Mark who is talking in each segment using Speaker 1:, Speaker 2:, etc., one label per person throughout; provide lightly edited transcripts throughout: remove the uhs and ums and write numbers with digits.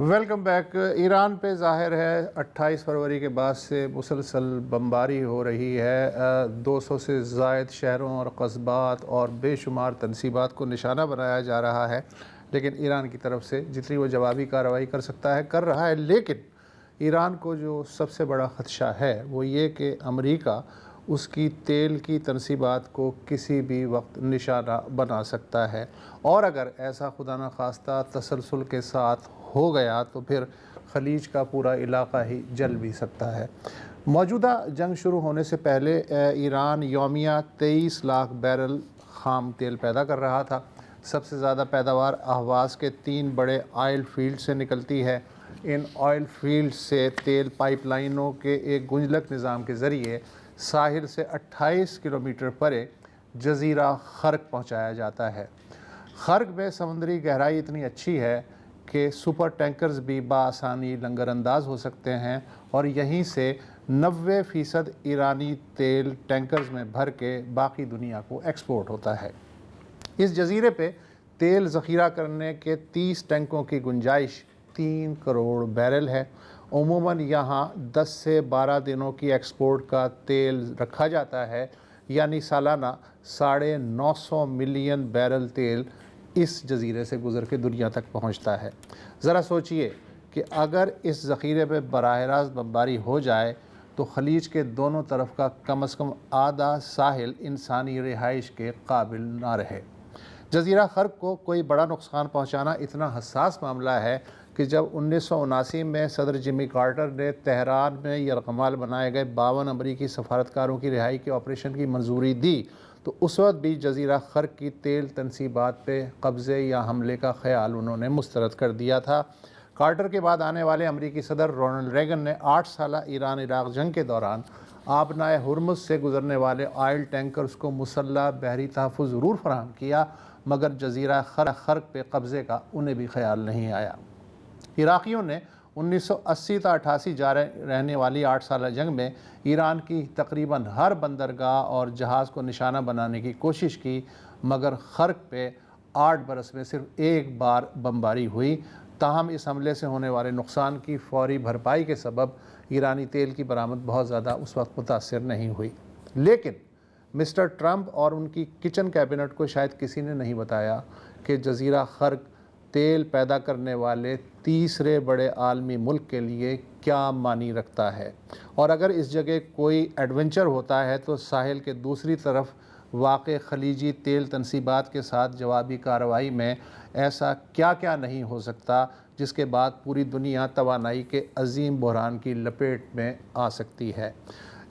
Speaker 1: Welcome back. Iran پہ ظاہر ہے 28 فروری کے بعد سے مسلسل بمباری ہو رہی ہے۔ 200 سے زائد شہروں اور قصبات اور بے شمار تنصیبات کو نشانہ بنایا جا رہا ہے، لیکن ایران کی طرف سے جتنی وہ جوابی کارروائی کر سکتا ہے کر رہا ہے۔ لیکن ایران کو جو سب سے بڑا خدشہ ہے وہ یہ کہ امریکہ اس کی تیل کی تنصیبات کو کسی بھی وقت نشانہ بنا سکتا ہے، اور اگر ایسا خدا نخواستہ تسلسل کے ساتھ ہو گیا تو پھر خلیج کا پورا علاقہ ہی جل بھی سکتا ہے۔ موجودہ جنگ شروع ہونے سے پہلے ایران یومیہ 23 لاکھ بیرل خام تیل پیدا کر رہا تھا۔ سب سے زیادہ پیداوار اہواز کے 3 بڑے آئل فیلڈ سے نکلتی ہے۔ ان آئل فیلڈ سے تیل پائپ لائنوں کے ایک گنجلک نظام کے ذریعے ساحل سے 28 کلومیٹر پرے جزیرہ خرق پہنچایا جاتا ہے۔ خرق میں سمندری گہرائی اتنی اچھی ہے کہ سپر ٹینکرز بھی بآسانی لنگر انداز ہو سکتے ہیں، اور یہیں سے 90% ایرانی تیل ٹینکرز میں بھر کے باقی دنیا کو ایکسپورٹ ہوتا ہے۔ اس جزیرے پہ تیل ذخیرہ کرنے کے 30 ٹینکوں کی گنجائش 3 کروڑ بیرل ہے۔ عموماً یہاں 10 سے 12 دنوں کی ایکسپورٹ کا تیل رکھا جاتا ہے، یعنی سالانہ 950 ملین بیرل تیل اس جزیرے سے گزر کے دنیا تک پہنچتا ہے۔ ذرا سوچئے کہ اگر اس ذخیرے پہ براہ راست بمباری ہو جائے تو خلیج کے دونوں طرف کا کم از کم آدھا ساحل انسانی رہائش کے قابل نہ رہے۔ جزیرہ خرق کو کوئی بڑا نقصان پہنچانا اتنا حساس معاملہ ہے کہ جب 1979 میں صدر جمی کارٹر نے تہران میں یرغمال بنائے گئے 52 امریکی سفارتکاروں کی رہائی کے آپریشن کی منظوری دی تو اس وقت بھی جزیرہ خرق کی تیل تنصیبات پہ قبضے یا حملے کا خیال انہوں نے مسترد کر دیا تھا۔ کارٹر کے بعد آنے والے امریکی صدر رونلڈ ریگن نے 8 سالہ ایران عراق جنگ کے دوران آبنائے ہرمز سے گزرنے والے آئل ٹینکرز کو مسلح بحری تحفظ ضرور فراہم کیا، مگر جزیرہ خرق پہ قبضے کا انہیں بھی خیال نہیں آیا۔ عراقیوں نے 1980 تا 88 جاری رہنے والی 8 سالہ جنگ میں ایران کی تقریباً ہر بندرگاہ اور جہاز کو نشانہ بنانے کی کوشش کی، مگر خرق پہ 8 برس میں صرف ایک بار بمباری ہوئی۔ تاہم اس حملے سے ہونے والے نقصان کی فوری بھرپائی کے سبب ایرانی تیل کی برآمد بہت زیادہ اس وقت متاثر نہیں ہوئی۔ لیکن مسٹر ٹرمپ اور ان کی کچن کیبنٹ کو شاید کسی نے نہیں بتایا کہ جزیرہ خرق تیل پیدا کرنے والے تیسرے بڑے عالمی ملک کے لیے کیا معنی رکھتا ہے، اور اگر اس جگہ کوئی ایڈونچر ہوتا ہے تو ساحل کے دوسری طرف واقع خلیجی تیل تنصیبات کے ساتھ جوابی کارروائی میں ایسا کیا کیا نہیں ہو سکتا جس کے بعد پوری دنیا توانائی کے عظیم بحران کی لپیٹ میں آ سکتی ہے۔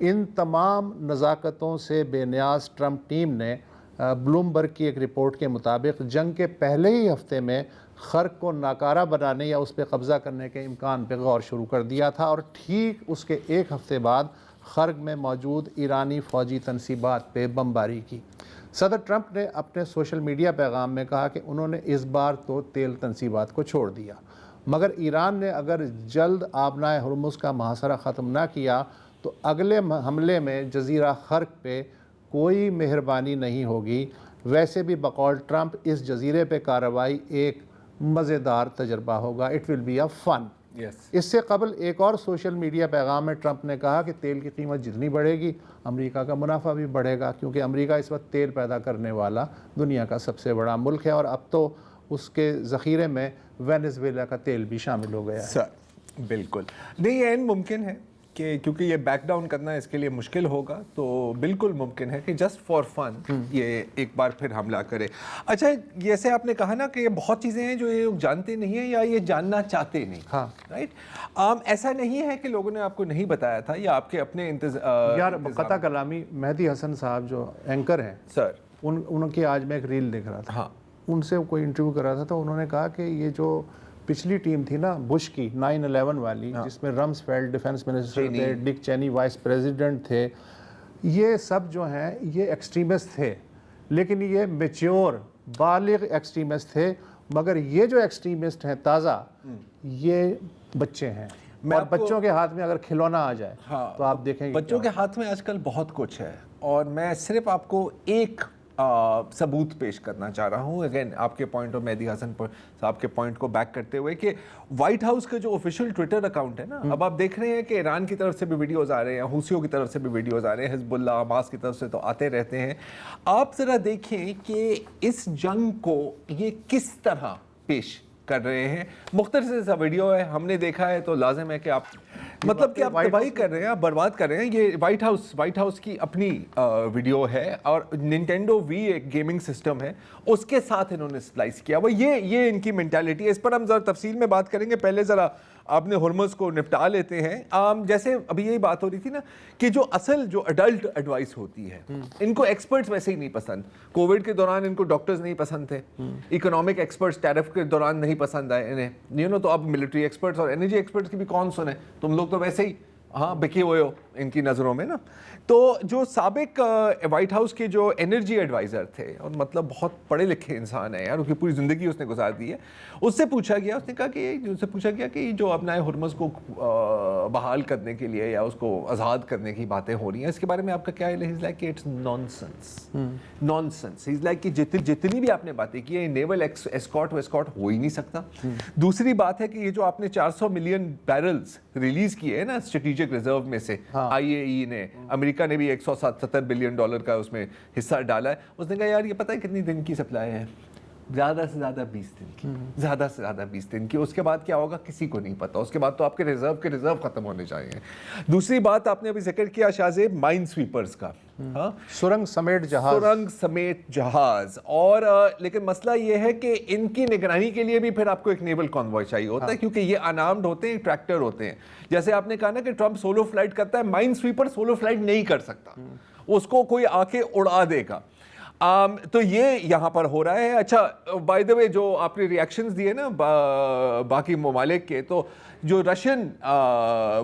Speaker 1: ان تمام نزاکتوں سے بے نیاز ٹرمپ ٹیم نے بلومبرگ کی ایک رپورٹ کے مطابق جنگ کے پہلے ہی ہفتے میں خرق کو ناکارہ بنانے یا اس پہ قبضہ کرنے کے امکان پہ غور شروع کر دیا تھا، اور ٹھیک اس کے ایک ہفتے بعد خرق میں موجود ایرانی فوجی تنصیبات پہ بمباری کی۔ صدر ٹرمپ نے اپنے سوشل میڈیا پیغام میں کہا کہ انہوں نے اس بار تو تیل تنصیبات کو چھوڑ دیا، مگر ایران نے اگر جلد آبنائے ہرمز کا محاصرہ ختم نہ کیا تو اگلے حملے میں جزیرہ خرق پہ کوئی مہربانی نہیں ہوگی۔ ویسے بھی بقول ٹرمپ اس جزیرے پہ کارروائی ایک مزیدار تجربہ ہوگا۔ اٹ ول بی اے فن۔ اس سے قبل ایک اور سوشل میڈیا پیغام میں ٹرمپ نے کہا کہ تیل کی قیمت جتنی بڑھے گی امریکہ کا منافع بھی بڑھے گا، کیونکہ امریکہ اس وقت تیل پیدا کرنے والا دنیا کا سب سے بڑا ملک ہے، اور اب تو اس کے ذخیرے میں وینزویلا کا تیل بھی شامل ہو گیا ہے۔
Speaker 2: سر بالکل نہیں، یہ ممکن ہے کہ کیونکہ یہ بیک ڈاؤن کرنا اس کے لیے مشکل ہوگا، تو بالکل ممکن ہے کہ جسٹ فار فن یہ ایک بار پھر حملہ کرے۔ اچھا، جیسے آپ نے کہا نا کہ یہ بہت چیزیں ہیں جو یہ لوگ جانتے نہیں ہیں یا یہ جاننا چاہتے نہیں،
Speaker 1: ہاں
Speaker 2: رائٹ؟ ایسا نہیں ہے کہ لوگوں نے آپ کو نہیں بتایا تھا یا آپ کے اپنے
Speaker 1: یار قطع کلامی مہدی حسن صاحب جو اینکر ہیں
Speaker 2: سر،
Speaker 1: ان کی آج میں ایک ریل دیکھ رہا تھا،
Speaker 2: ہاں
Speaker 1: ان سے کوئی انٹرویو کر رہا تھا تو انہوں نے کہا کہ یہ جو پچھلی ٹیم تھی نا بش کی 9/11 والی، جس میں رمسفیلڈ ڈیفنس منسٹر تھے، ڈک چینی وائس پریزیڈنٹ تھے، یہ سب جو ہیں یہ ایکسٹریمسٹ تھے، لیکن یہ میچیور بالغ ایکسٹریمسٹ تھے، مگر یہ جو ایکسٹریمسٹ ہیں تازہ یہ بچے ہیں، اور بچوں کے ہاتھ میں اگر کھلونا آ جائے تو آپ دیکھیں گے
Speaker 2: بچوں کے ہاتھ میں آج کل بہت کچھ ہے، اور میں صرف آپ کو ایک सबूत पेश करना चाह रहा हूँ अगेन आपके पॉइंट और मेहदी हसन साहब के पॉइंट को बैक करते हुए कि व्हाइट हाउस का जो ऑफिशियल ट्विटर अकाउंट है ना, अब आप देख रहे हैं कि ईरान की तरफ से भी वीडियोस आ रहे हैं, हूसियों की तरफ से भी वीडियोस आ रहे हैं, हिजबुल्लाह हमास की तरफ से तो आते रहते हैं। आप ज़रा देखें कि इस जंग को ये किस तरह पेश कर रहे हैं। मुख्तसर सा वीडियो है, हमने देखा है तो लाजिम है कि आप मतलब कि आप तबाही कर रहे हैं, आप बर्बाद कर रहे हैं। ये व्हाइट हाउस की अपनी वीडियो है और निंटेंडो वी एक गेमिंग सिस्टम है, उसके साथ इन्होंने स्लाइस किया। वो ये इनकी मेंटालिटी है। इस पर हम ज़रा तफसील में बात करेंगे, पहले ज़रा आपने हुर्मुज़ को निपटा लेते हैं। जैसे अभी यही बात हो रही थी ना कि जो अडल्ट एडवाइस होती है, इनको एक्सपर्ट्स वैसे ही नहीं पसंद। कोविड के दौरान इनको डॉक्टर्स नहीं पसंद थे, इकोनॉमिक एक्सपर्ट्स टैरिफ के दौरान नहीं पसंद आए इन्हें, तो अब मिलिट्री एक्सपर्ट्स और एनर्जी एक्सपर्ट्स की भी कौन सुने, तुम लोग तो वैसे ही बिके हुए हो इनकी नज़रों में ना। तो जो साबिक वाइट हाउस के जो एनर्जी एडवाइज़र थे, और मतलब बहुत पढ़े लिखे इंसान है यार, उसकी पूरी ज़िंदगी उसने गुजार दी है, उससे पूछा गया कि जो अपना हुर्मुज़ को बहाल करने के लिए या उसको आज़ाद करने की बातें हो रही हैं, इसके बारे में आपका क्या है? इज़ लाइक कि इट्स नॉनसेंस। इज़ लाइक कि जितनी भी आपने बातें की है, नेवल एस्कॉर्ट हो ही नहीं सकता। दूसरी बात है कि ये जो आपने 400 मिलियन बैरल्स रिलीज़ किए हैं ना स्ट्रेटेजिक रिजर्व में से, IAE ने, अमेरिका ने भी 170 बिलियन डॉलर का उसमें हिस्सा डाला है। उसने कहा यार ये पता है कितनी दिन की सप्लाई है? ज़्यादा से ज़्यादा 20 दिन की, ज़्यादा से ज़्यादा 20 दिन की। उसके बाद क्या होगा किसी को नहीं पता। उसके बाद तो आपके रिजर्व खत्म होने चाहिए। दूसरी बात आपने अभी जिक्र किया शाहजेब, माइन स्वीपर्स का,
Speaker 1: सुरंग समेत जहाज और
Speaker 2: लेकिन मसला ये है कि इनकी निगरानी के लिए भी फिर आपको एक नेवल कॉन्वॉय चाहिए होता है, क्योंकि ये अनार्म्ड होते हैं, ट्रैक्टर होते हैं। जैसे आपने कहा ना कि ट्रंप सोलो फ्लाइट करता है, माइन स्वीपर सोलो फ्लाइट नहीं कर सकता, उसको कोई आके उड़ा देगा। तो ये यहाँ पर हो रहा है। अच्छा, बाय द वे जो आपने रिएक्शंस दिए ना बाकी ममालिक के, तो जो रशियन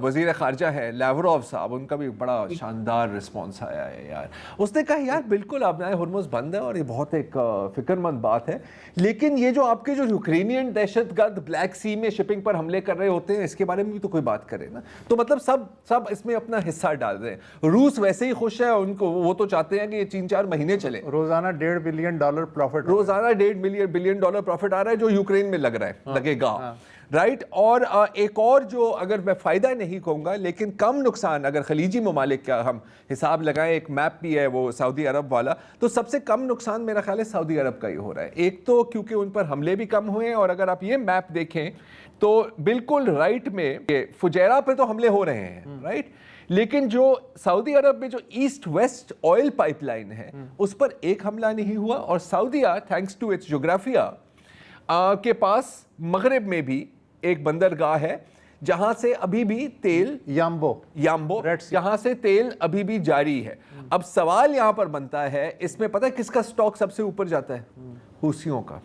Speaker 2: वज़ीर ख़ारजा है लावरोव साहब, उनका भी बड़ा शानदार रिस्पॉन्स आया है यार। उसने कहा यार बिल्कुल अपना हुर्मुज़ बंद है और ये बहुत एक फ़िक्रमंद बात है, लेकिन ये जो आपके जो यूक्रेनियन दहशतगर्द ब्लैक सी में शिपिंग पर हमले कर रहे होते हैं, इसके बारे में भी तो कोई बात करे ना। तो मतलब सब इसमें अपना हिस्सा डाल रहे हैं। रूस वैसे ही खुश है, उनको वो तो चाहते हैं कि ये 3-4 महीने चले।
Speaker 1: रोज़ाना $1.5 बिलियन प्रॉफिट,
Speaker 2: रोज़ाना $1.5 बिलियन प्रॉफिट आ रहा है, जो यूक्रेन में लग रहा है, लगेगा, राइट। और एक और जो, अगर मैं फ़ायदा नहीं कहूँगा लेकिन कम नुकसान, अगर खलीजी ममालिक का हम हिसाब लगाएं, एक मैप भी है वो सऊदी अरब वाला, तो सबसे कम नुकसान मेरा ख्याल है सऊदी अरब का ही हो रहा है। एक तो क्योंकि उन पर हमले भी कम हुए हैं, और अगर आप ये मैप देखें तो बिल्कुल राइट में फुजैरा पे तो हमले हो रहे हैं, राइट, लेकिन जो सऊदी अरब में जो ईस्ट वेस्ट ऑयल पाइपलाइन है उस पर एक हमला नहीं हुआ। और सऊदीया थैंक्स टू इट्स जोग्राफिया के पास मगरिब में भी एक बंदरगाह है जहां से अभी भी तेल याम्बो यहां से तेल अभी भी जारी है। अब सवाल यहां पर बनता है, इसमें पता है किसका स्टॉक सबसे ऊपर जाता है? हूसियों का।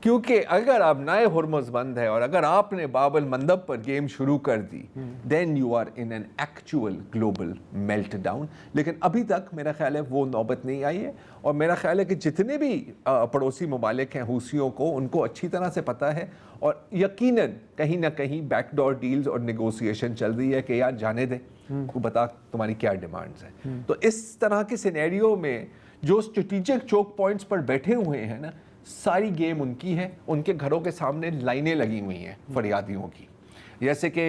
Speaker 2: क्योंकि अगर अब नए हुर्मुज़ बंद है और अगर आपने बाबल मंदब पर गेम शुरू कर दी, then you are in an actual global meltdown. लेकिन अभी तक मेरा ख्याल है वो नौबत नहीं आई है, और मेरा ख्याल है कि जितने भी पड़ोसी ममालिक हैं हूसियों को, उनको अच्छी तरह से पता है, और यकीनन कहीं ना कहीं बैकडोर डील्स और नेगोशिएशन चल रही है कि यार जाने दे, तू बता तुम्हारी क्या डिमांड्स हैं। तो इस तरह के सिनेरियो में जो स्ट्रेटेजिक चोक पॉइंट्स पर बैठे हुए हैं ना, सारी गेम उनकी है, उनके घरों के सामने लाइनें लगी हुई हैं फरियादियों की। जैसे कि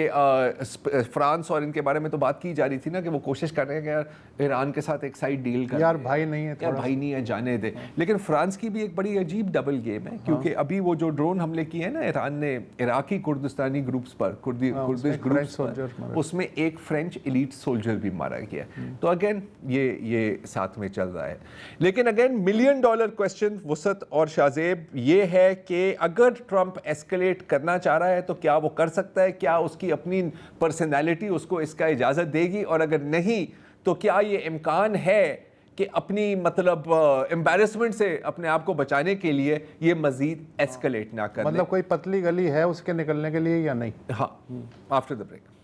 Speaker 2: फ्रांस और इनके बारे में तो बात की जा रही थी ना कि वो कोशिश कर रहे हैं कि यार ईरान के साथ एक साइड डील कर,
Speaker 1: यार भाई नहीं है,
Speaker 2: जाने दे। लेकिन फ्रांस की भी एक बड़ी अजीब डबल गेम है, क्योंकि अभी वो जो ड्रोन हमले किए हैं ना ईरान ने इराकी कुर्दिस्तानी ग्रुप्स पर, कुर्दिश ग्रुप्स पर, उसमें एक फ्रेंच एलीट सोल्जर भी मारा गया। तो अगेन ये साथ में चल रहा है। लेकिन अगेन $1 मिलियन क्वेश्चन वसत और शाहजेब ये है कि अगर ट्रंप एस्केलेट करना चाह रहा है तो क्या वो कर सकता है? क्या उसकी अपनी पर्सनैलिटी उसको इसका इजाज़त देगी? और अगर नहीं तो क्या ये इम्कान है कि अपनी मतलब एम्बैरेसमेंट से अपने आप को बचाने के लिए ये मजीद एस्केलेट ना कर,
Speaker 1: मतलब कोई पतली गली है उसके निकलने के लिए या नहीं?
Speaker 2: हाँ, आफ्टर द ब्रेक।